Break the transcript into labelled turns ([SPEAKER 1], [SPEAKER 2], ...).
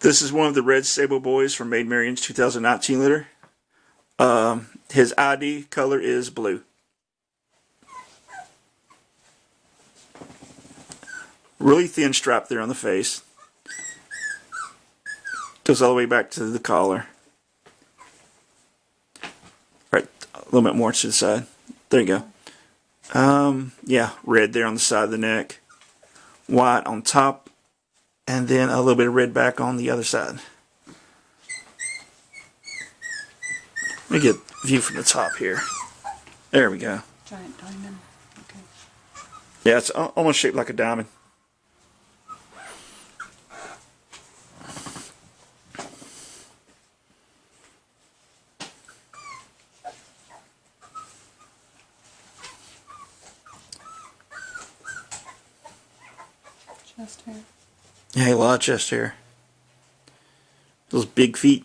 [SPEAKER 1] This is one of the red sable boys from Maid Marian's 2019 litter. His ID color is blue. Really thin stripe there on the face. Goes all the way back to the collar. Right, a little bit more to the side. There you go. Yeah, red there on the side of the neck. White on top. And then a little bit of red back on the other side. Let me get a view from the top here. There we go.
[SPEAKER 2] Giant diamond. Okay.
[SPEAKER 1] Yeah, it's almost shaped like a diamond.
[SPEAKER 2] Chest hair.
[SPEAKER 1] Yeah, a lot of chest hair. Those big feet.